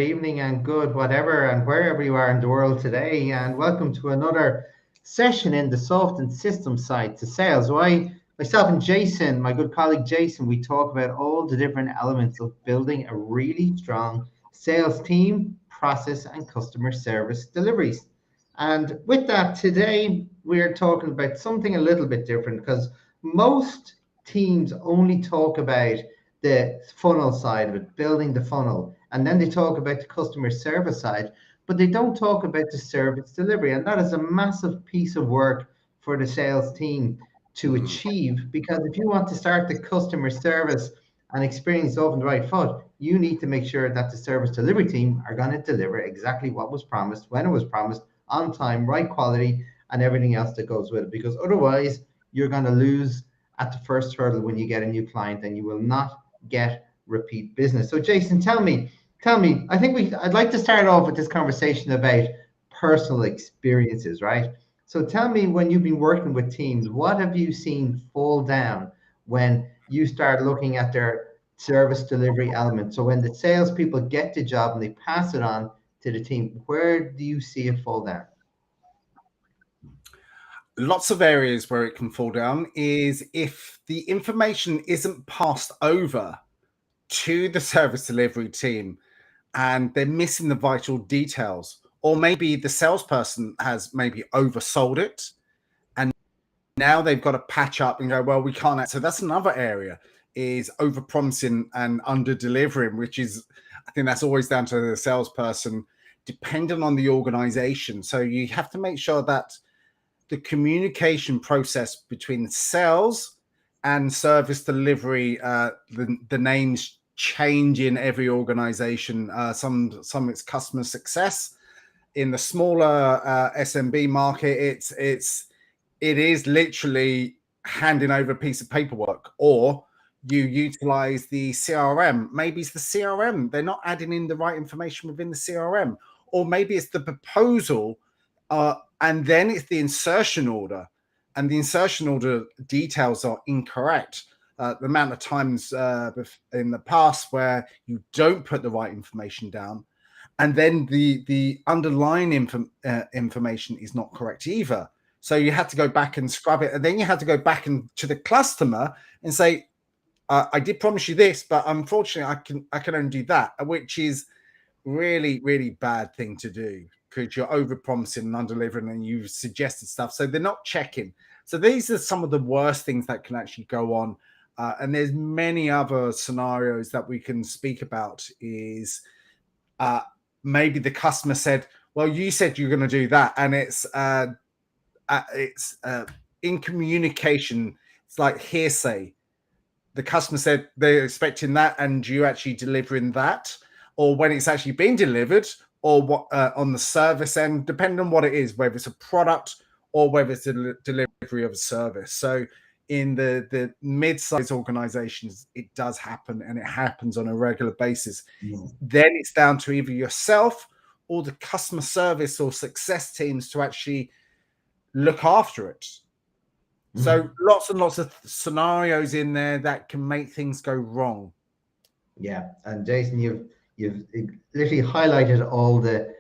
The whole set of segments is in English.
evening and good whatever and wherever you are in the world today, and welcome to another session in the soft and system side to sales. Myself and Jason, my good colleague Jason, we talk about all the different elements of building a really strong sales team, process, and customer service deliveries. And with that, today we're talking about something a little bit different because most teams only talk about the funnel side of it, building the funnel, and then they talk about the customer service side, but they don't talk about the service delivery. And that is a massive piece of work for the sales team to Mm. achieve, because if you want to start the customer service and experience off on the right foot, you need to make sure that the service delivery team are going to deliver exactly what was promised, when it was promised, on time, right quality, and everything else that goes with it. Because otherwise, you're going to lose at the first hurdle when you get a new client, and you will not get repeat business. So, Jason, tell me. I'd like to start off with this conversation about personal experiences, right? So, tell me, when you've been working with teams, what have you seen fall down when you start looking at their service delivery element? So, when the salespeople get the job and they pass it on to the team, where do you see it fall down? Lots of areas where it can fall down is if the information isn't passed over to the service delivery team and they're missing the vital details, or maybe the salesperson has maybe oversold it and now they've got to patch up and go, well, we can't. So that's another area, is over promising and under delivering, which is, I think that's always down to the salesperson, depending on the organization. So you have to make sure that the communication process between sales and service delivery, the names change in every organization. Some it's customer success. In the smaller SMB market, it is literally handing over a piece of paperwork, or you utilize the CRM. Maybe it's the CRM. They're not adding in the right information within the CRM, or maybe it's the proposal, and then it's the insertion order, and the insertion order details are incorrect. The amount of times in the past where you don't put the right information down, and then the underlying information is not correct either. So you had to go back and scrub it, and then you had to go back and to the customer and say, "I did promise you this, but unfortunately, I can only do that," which is really, really bad thing to do because you're over promising and under delivering, and you've suggested stuff. So they're not checking. So these are some of the worst things that can actually go on. And there's many other scenarios that we can speak about. Is uh, maybe the customer said, "Well, you said you're going to do that," and it's in communication. It's like hearsay. The customer said they're expecting that, and you actually delivering that, or when it's actually been delivered, or what on the service end, depending on what it is, whether it's a product or whether it's a delivery of a service. So in the mid-sized organizations, it does happen, and it happens on a regular basis. Mm. Then it's down to either yourself or the customer service or success teams to actually look after it. So Mhm. lots and lots of scenarios in there that can make things go wrong. Yeah, and Jason, you've literally highlighted all the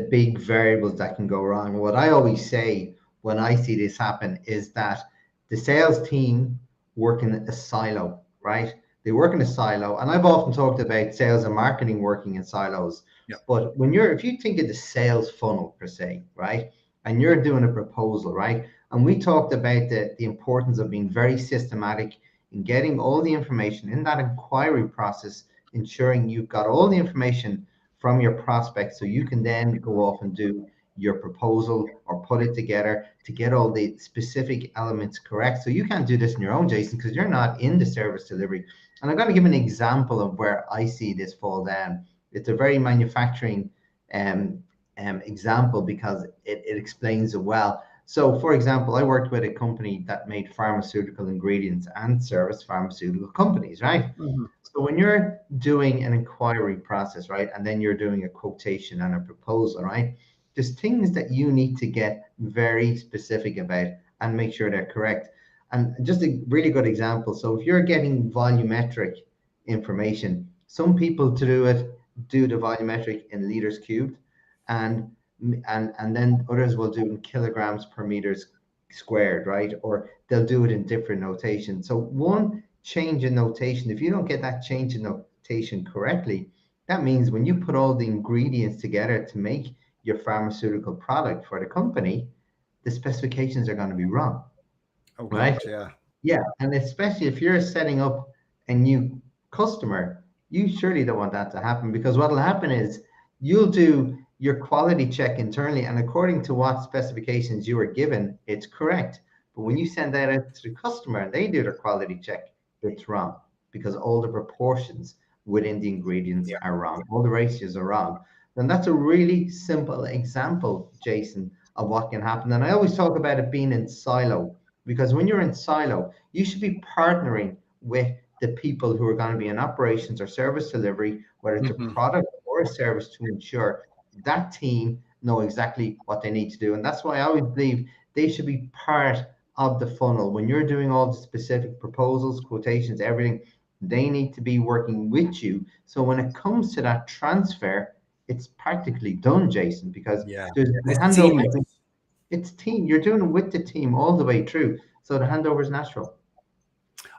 big variables that can go wrong. What I always say when I see this happen is that the sales team work in a silo, right? They work in a silo, and I've often talked about sales and marketing working in silos. Yeah. But if you think of the sales funnel per se, right, and you're doing a proposal, right, and we talked about the importance of being very systematic in getting all the information in that inquiry process, ensuring you've got all the information from your prospect so you can then go off and do your proposal or put it together to get all the specific elements correct. So you can't do this on your own, Jason, because you're not in the service delivery. And I'm going to give an example of where I see this fall down. It's a very manufacturing um, example because it explains it well. So, for example, I worked with a company that made pharmaceutical ingredients and service pharmaceutical companies, right? Mhm. So, when you're doing an inquiry process, right, and then you're doing a quotation and a proposal, right, there's things that you need to get very specific about and make sure they're correct. And just a really good example. So, if you're getting volumetric information, some people do it do the volumetric in liters cubed, and then others will do in kilograms per meters squared, right? Or they'll do it in different notation. So one change in notation, if you don't get that change in notation correctly, that means when you put all the ingredients together to make your pharmaceutical product for the company, the specifications are going to be wrong, Oh right? God, yeah. Yeah, and especially if you're setting up a new customer, you surely don't want that to happen, because what will happen is you'll do your quality check internally, and according to what specifications you were given, it's correct. But when you send that out to the customer and they do their quality check, it's wrong, because all the proportions within the ingredients Yeah. are wrong, all the ratios are wrong. And that's a really simple example, Jason, of what can happen. And I always talk about it being in silo, because when you're in silo, you should be partnering with the people who are going to be in operations or service delivery, whether it's a Mhm. product or a service, to ensure that team know exactly what they need to do. And that's why I always believe they should be part of the funnel. When you're doing all the specific proposals, quotations, everything, they need to be working with you. So when it comes to that transfer, it's practically done, Jason, because Yeah. there's the It's handover. seamless. It's team. You're doing it with the team all the way through. So the handover is natural.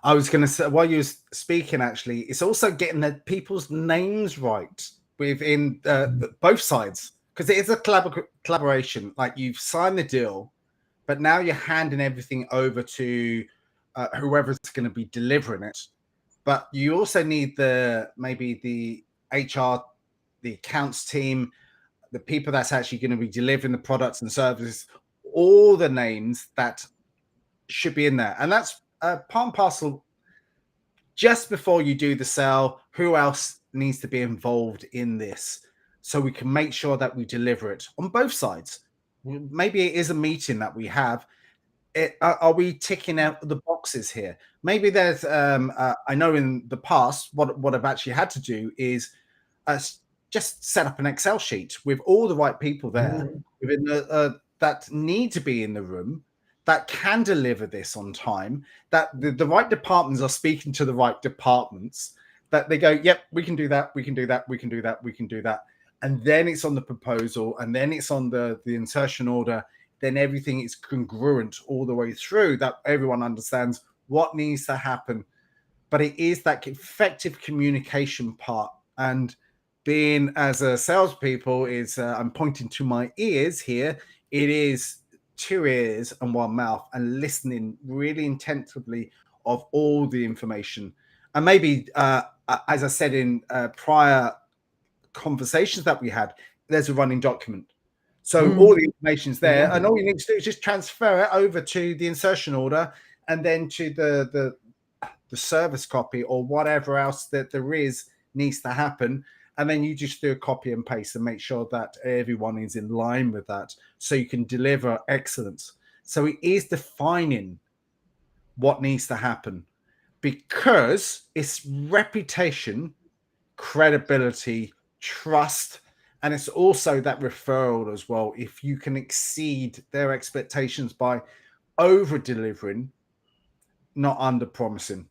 I was going to say, while you were speaking, actually, it's also getting the people's names right within both sides, because it is a collaboration. Like, you've signed the deal, but now you're handing everything over to whoever's going to be delivering it. But you also need maybe the HR, the accounts team, the people that's actually going to be delivering the products and services, all the names that should be in there. And that's part and parcel. Just before you do the sale, who else needs to be involved in this, so we can make sure that we deliver it on both sides? Maybe it is a meeting that we have. Are we ticking out the boxes here? Maybe there's I know in the past what I've actually had to do is uh, just set up an Excel sheet with all the right people there Mhm. within that need to be in the room, that can deliver this on time, that the right departments are speaking to the right departments, that they go, yep, we can do that, we can do that, we can do that, we can do that. And then it's on the proposal, and then it's on the insertion order. Then everything is congruent all the way through, that everyone understands what needs to happen. But it is that effective communication part. And being as a salespeople is, I'm pointing to my ears here. It is 2 ears and 1 mouth, and listening really intensively of all the information. And maybe, as I said in prior conversations that we had, there's a running document. So all Mhm. the information's there, and Exactly. all you need to do is just transfer it over to the insertion order, and then to the service copy, or whatever else that there is needs to happen. And then you just do a copy and paste and make sure that everyone is in line with that, so you can deliver excellence. So it is defining what needs to happen, because it's reputation, credibility, trust, and it's also that referral as well. If you can exceed their expectations by over delivering, not under promising.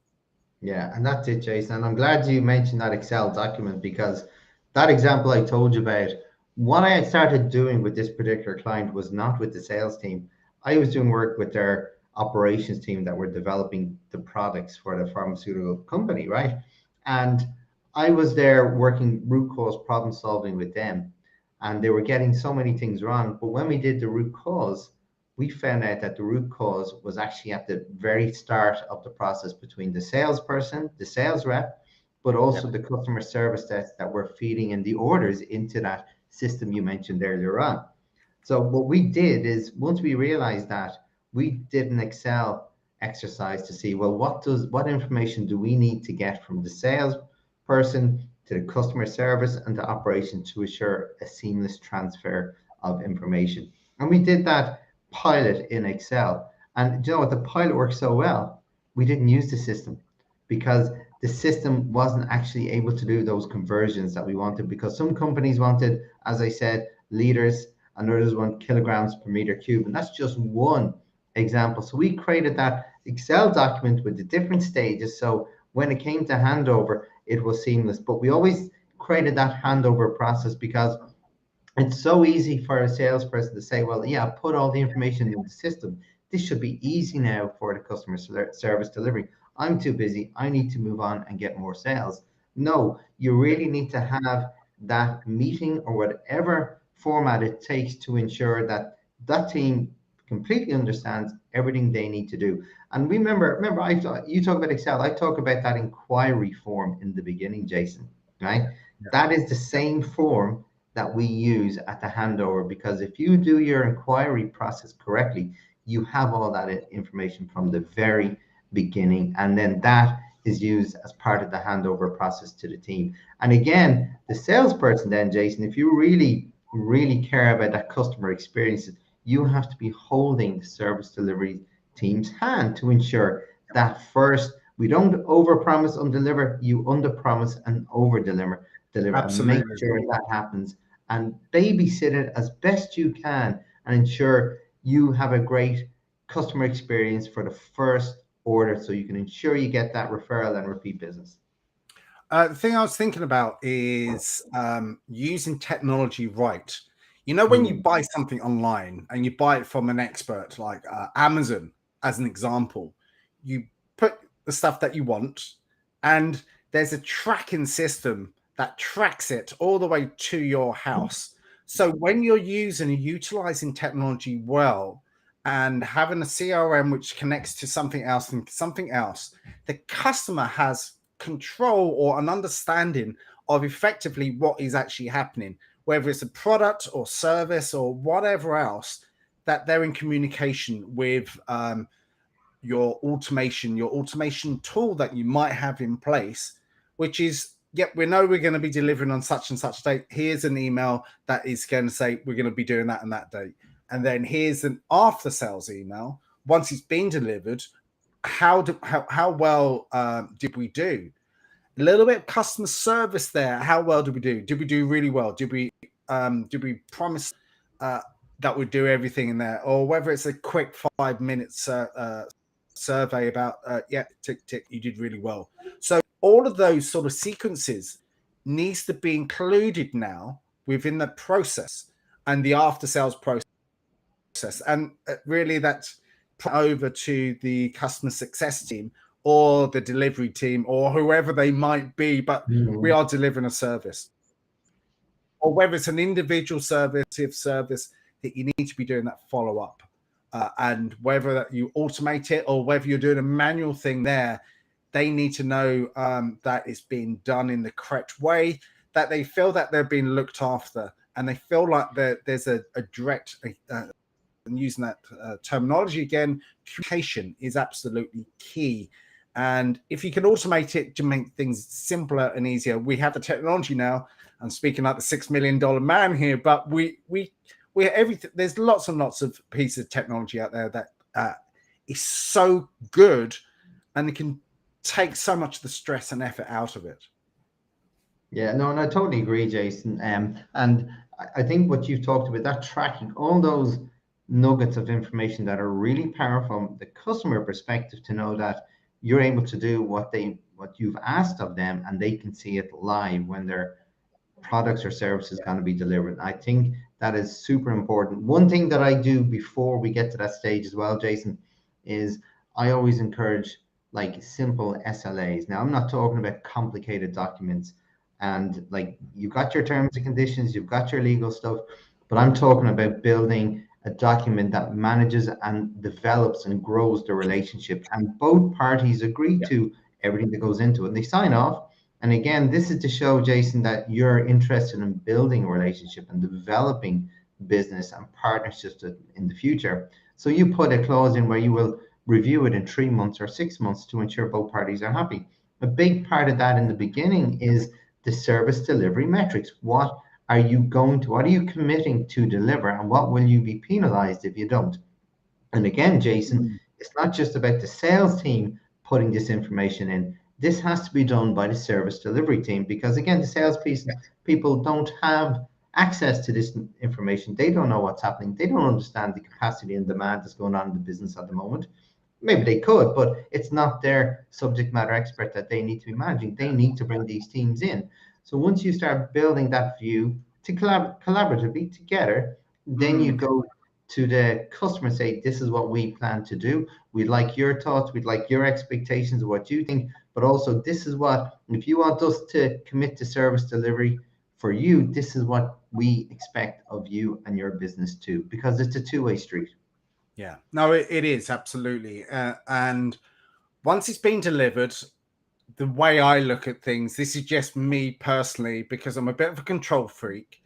Yeah, and that's it, Jason. And I'm glad you mentioned that Excel document, because that example I told you about, what I had started doing with this particular client was not with the sales team. I was doing work with their operations team that were developing the products for the pharmaceutical company, right? And I was there working root cause problem solving with them. And they were getting so many things wrong. But when we did the root cause, we found out that the root cause was actually at the very start of the process between the salesperson, the sales rep, but also Yep. the customer service desk that were feeding in the orders into that system you mentioned earlier on. So what we did is, once we realized that, we did an Excel exercise to see, well, what information do we need to get from the sales person to the customer service and to operations to assure a seamless transfer of information. And we did that pilot in Excel. And you know what? The pilot worked so well, we didn't use the system, because the system wasn't actually able to do those conversions that we wanted, because some companies wanted, as I said, liters, and others want kilograms per meter cube. And that's just one example. So we created that Excel document with the different stages. So when it came to handover, it was seamless. But we always created that handover process, because it's so easy for a salesperson to say, well, yeah, put all the information in the system. This should be easy now for the customer service delivery. I'm too busy. I need to move on and get more sales. No, you really need to have that meeting or whatever format it takes to ensure that that team completely understands everything they need to do. And remember, you talk about Excel. I talk about that inquiry form in the beginning, Jason. Right? Yeah. That is the same form that we use at the handover, because if you do your inquiry process correctly, you have all that information from the very beginning, and then that is used as part of the handover process to the team. And again, the salesperson then, Jason, if you really care about that customer experience, you have to be holding the service delivery team's hand to ensure that first, we don't overpromise and deliver, you underpromise and overdeliver, and make Absolutely. sure that happens, and babysit it as best you can, and ensure you have a great customer experience for the first order, so you can ensure you get that referral and repeat business. The thing I was thinking about is using technology right. You know, when you buy something online and you buy it from an expert like Amazon, as an example, you put the stuff that you want, and there's a tracking system that tracks it all the way to your house. So when you're using and utilizing technology well and having a CRM which connects to something else and something else, the customer has control or an understanding of effectively what is actually happening, whether it's a product or service or whatever else, that they're in communication with your automation tool that you might have in place, which is, yep, we know we're going to be delivering on such and such date. Here's an email that is going to say we're going to be doing that on that date. And then here's an after sales email. Once it's been delivered, how well did we do? A little bit of customer service there. How well did we do? Did we do really well? Did we promise that we'd do everything in there? Or whether it's a quick 5 minutes survey about yeah, tick tick, you did really well. So all of those sort of sequences needs to be included now within the process and the after sales process, and really that's over to the customer success team or the delivery team or whoever they might be, but we are delivering a service. Or whether it's an individual service that you need to be doing that follow-up. And whether that you automate it or whether you're doing a manual thing there, they need to know that it's being done in the correct way, that they feel that they're being looked after, and they feel like there's a direct, and using that terminology again, communication is absolutely key. And if you can automate it to make things simpler and easier, we have the technology now. I'm speaking like the $6 million man here, but we everything. There's lots and lots of pieces of technology out there that is so good, and it can take so much of the stress and effort out of it. Yeah, no, and I totally agree, Jason. And I think what you've talked about, that tracking, all those nuggets of information that are really powerful from the customer perspective, to know that you're able to do what you've asked of them, and they can see it live when their products or services going to be delivered. I think that is super important. One thing that I do before we get to that stage as well, Jason, is I always encourage like simple SLAs. Now, I'm not talking about complicated documents, and like you've got your terms and conditions, you've got your legal stuff, but I'm talking about building a document that manages and develops and grows the relationship, and both parties agree to everything that goes into it, and they sign off. And again, this is to show, Jason, that you're interested in building a relationship and developing business and partnerships in the future. So you put a clause in where you will review it in 3 months or 6 months to ensure both parties are happy. A big part of that in the beginning is the service delivery metrics. What are you committing to deliver, and what will you be penalized if you don't? And again, Jason, it's not just about the sales team putting this information in. This has to be done by the service delivery team, because again, the sales people don't have access to this information. They don't know what's happening. They don't understand the capacity and demand that's going on in the business at the moment. Maybe they could, but it's not their subject matter expert that they need to be managing. They need to bring these teams in. So once you start building that view to collaboratively together, then you go to the customer and say, this is what we plan to do. We'd like your thoughts. We'd like your expectations of what you think. But also, this is what, if you want us to commit to service delivery for you, this is what we expect of you and your business too, because it's a two-way street. Yeah, no, it is absolutely. And once it's been delivered, the way I look at things, this is just me personally, because I'm a bit of a control freak.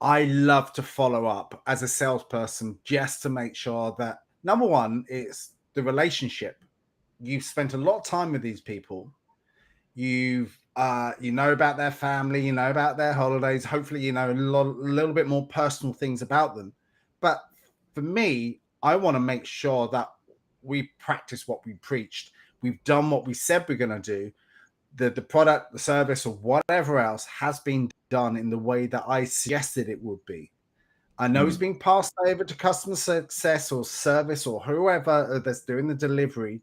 I love to follow up as a salesperson just to make sure that, number one, it's the relationship. You've spent a lot of time with these people. You know about their family, you know about their holidays. Hopefully, you know a little bit more personal things about them. But for me, I want to make sure that we practice what we preached. We've done what we said we're going to do. The product, the service, or whatever else has been done in the way that I suggested it would be. I know it's being passed over to customer success or service or whoever that's doing the delivery.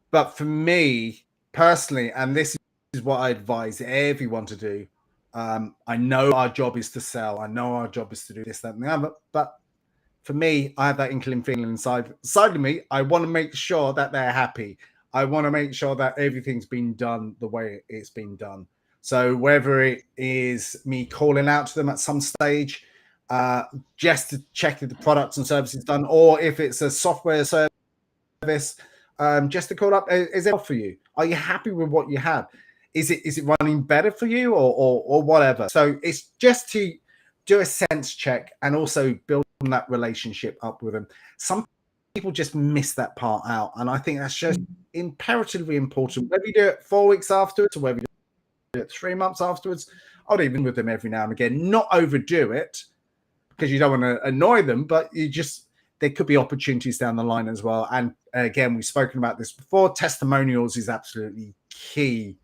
But for me personally, and this is what I advise everyone to do, I know our job is to sell. I know our job is to do this, that, and the other. But for me, I have that inkling feeling inside of me. I want to make sure that they're happy. I want to make sure that everything's been done the way it's been done. So whether it is me calling out to them at some stage, just to check if the products and services done, or if it's a software service, just to call up, is it for you? Are you happy with what you have? Is it running better for you, or whatever? So it's just to do a sense check and also build that relationship up with them. Some people just miss that part out, and I think that's just imperatively important. Whether you do it 4 weeks afterwards or whether you do it 3 months afterwards, I'd even with them every now and again, not overdo it because you don't want to annoy them, but there could be opportunities down the line as well. And again, we've spoken about this before. Testimonials is absolutely key.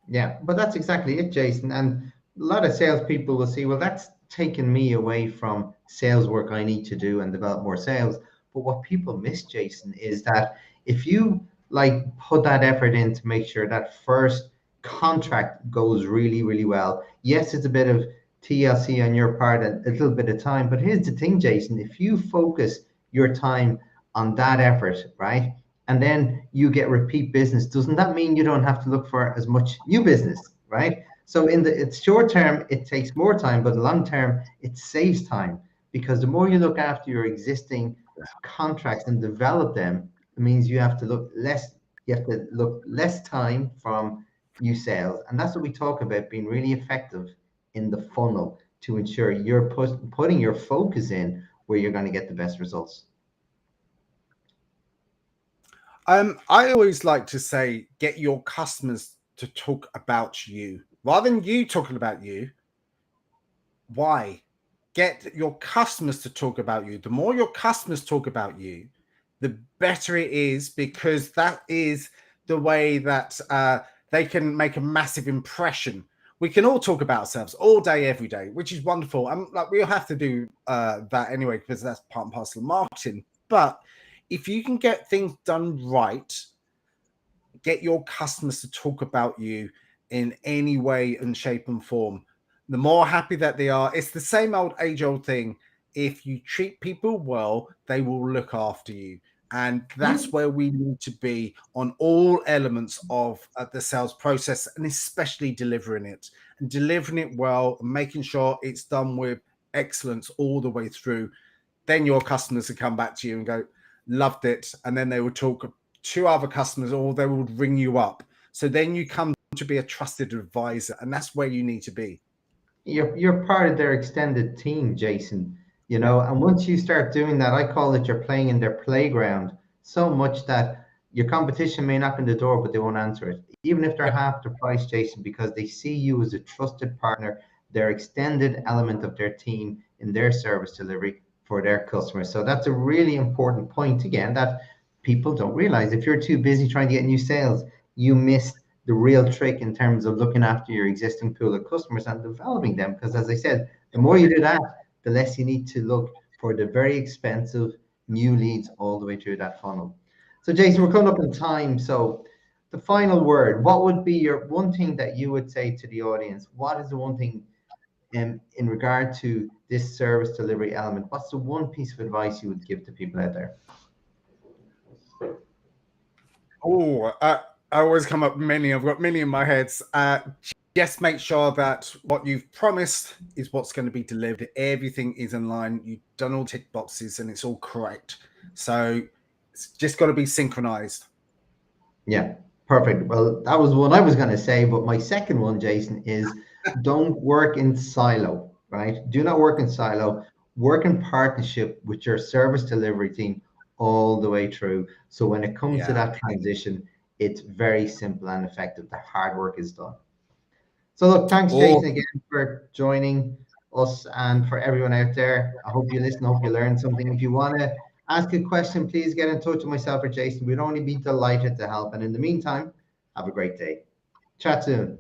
Yeah, but that's exactly it, Jason. And a lot of salespeople will see, well, that's taken me away from sales work I need to do and develop more sales. But what people miss, Jason, is that if you like put that effort in to make sure that first contract goes really, really well. Yes, it's a bit of TLC on your part and a little bit of time. But here's the thing, Jason, if you focus your time on that effort, right? And then you get repeat business, doesn't that mean you don't have to look for as much new business, right? So in it's short term, it takes more time, but long term, it saves time because the more you look after your existing contracts and develop them, it means you have to look less. You have to look less time from new sales, and that's what we talk about being really effective in the funnel to ensure you're putting your focus in where you're going to get the best results. I always like to say, get your customers to talk about you rather than you talking about you. Why? Get your customers to talk about you. The more your customers talk about you, the better it is, because that is the way that they can make a massive impression. We can all talk about ourselves all day, every day, which is wonderful. And like we'll have to do that anyway, because that's part and parcel of marketing. But if you can get things done right, get your customers to talk about you in any way and shape and form, the more happy that they are. It's the same old age-old thing. If you treat people well, they will look after you. And that's where we need to be on all elements of the sales process, and especially delivering it well, and making sure it's done with excellence all the way through. Then your customers will come back to you and go, loved it. And then they will talk to other customers, or they will ring you up. So then you come to be a trusted advisor, and that's where you need to be. You're part of their extended team, Jason. And once you start doing that, I call it you're playing in their playground so much that your competition may knock on the door, but they won't answer it, even if they're half the price, Jason, because they see you as a trusted partner, their extended element of their team in their service delivery for their customers. So that's a really important point, again, that people don't realize. If you're too busy trying to get new sales, you miss the real trick in terms of looking after your existing pool of customers and developing them. Because as I said, the more you do that, the less you need to look for the very expensive new leads all the way through that funnel. So Jason, we're coming up in time. So the final word, what would be your one thing that you would say to the audience? What is the one thing in regard to this service delivery element? What's the one piece of advice you would give to people out there? Oh, I always come up with many. I've got many in my heads. Just make sure that what you've promised is what's going to be delivered. Everything is in line. You've done all tick boxes and it's all correct. So it's just got to be synchronized. Yeah, perfect. Well, that was one I was going to say, but my second one, Jason, is don't work in silo, right? Do not work in silo. Work in partnership with your service delivery team all the way through. So when it comes to that transition, it's very simple and effective. The hard work is done. So look, thanks, Jason, again for joining us, and for everyone out there. I hope you listen. I hope you learned something. If you want to ask a question, please get in touch with myself or Jason. We'd only be delighted to help. And in the meantime, have a great day. Chat soon.